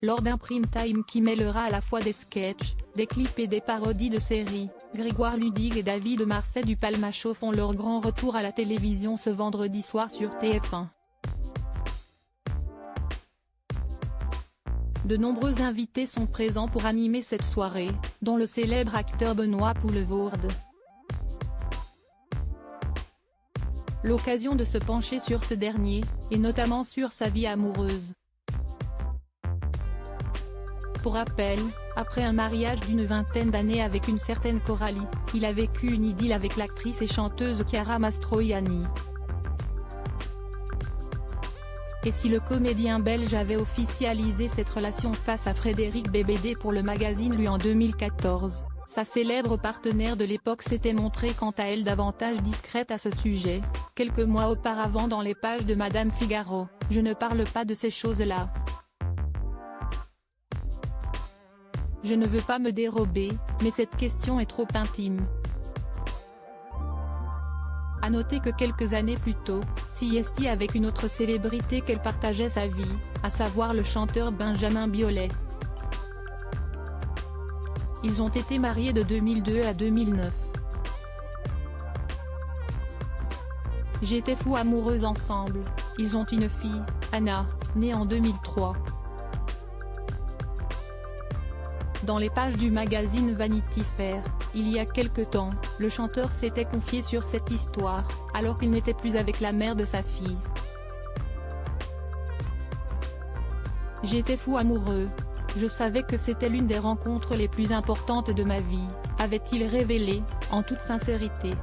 lors d'un prime time qui mêlera à la fois des sketchs, des clips et des parodies de séries. Grégoire Ludig et David Marsay du Palma Show font leur grand retour à la télévision ce vendredi soir sur TF1. De nombreux invités sont présents pour animer cette soirée, dont le célèbre acteur Benoît Poelvoorde. L'occasion de se pencher sur ce dernier, et notamment sur sa vie amoureuse. Pour rappel, après un mariage d'une vingtaine d'années avec une certaine Coralie, il a vécu une idylle avec l'actrice et chanteuse Chiara Mastroianni. Et si le comédien belge avait officialisé cette relation face à Frédéric Bébédé pour le magazine Lui en 2014, sa célèbre partenaire de l'époque s'était montrée quant à elle davantage discrète à ce sujet. Quelques mois auparavant dans les pages de Madame Figaro, « Je ne parle pas de ces choses-là. Je ne veux pas me dérober, mais cette question est trop intime. » À noter que quelques années plus tôt, Siesti avec une autre célébrité qu'elle partageait sa vie, à savoir le chanteur Benjamin Biolay. Ils ont été mariés de 2002 à 2009. J'étais fou amoureuse ensemble, ils ont une fille, Anna, née en 2003. Dans les pages du magazine Vanity Fair, il y a quelque temps, le chanteur s'était confié sur cette histoire, alors qu'il n'était plus avec la mère de sa fille. J'étais fou amoureux. Je savais que c'était l'une des rencontres les plus importantes de ma vie, avait-il révélé, en toute sincérité.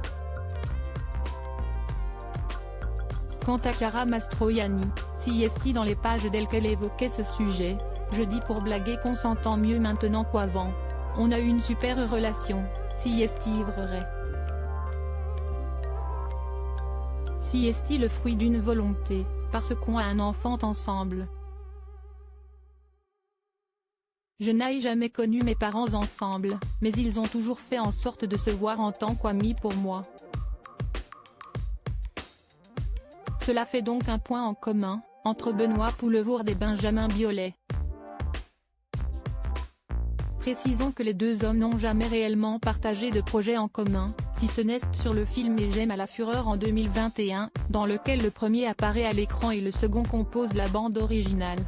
Quant à Chiara Mastroianni, Siesti dans les pages d'elle qu'elle évoquait ce sujet, je dis pour blaguer qu'on s'entend mieux maintenant qu'avant. On a eu une super relation, Siesti ivrerait. Siesti le fruit d'une volonté, parce qu'on a un enfant ensemble. Je n'ai jamais connu mes parents ensemble, mais ils ont toujours fait en sorte de se voir en tant qu'amis pour moi. Cela fait donc un point en commun, entre Benoît Poelvoorde et Benjamin Biolay. Précisons que les deux hommes n'ont jamais réellement partagé de projet en commun, si ce n'est sur le film Et j'aime à la fureur en 2021, dans lequel le premier apparaît à l'écran et le second compose la bande originale.